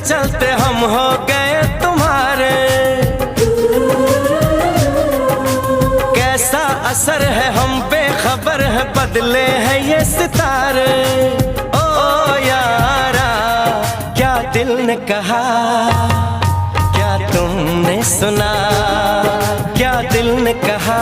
चलते हम हो गए तुम्हारे। कैसा असर है हम बेखबर है, बदले हैं ये सितारे। ओ यारा क्या दिल ने कहा, क्या तुमने सुना, क्या दिल ने कहा।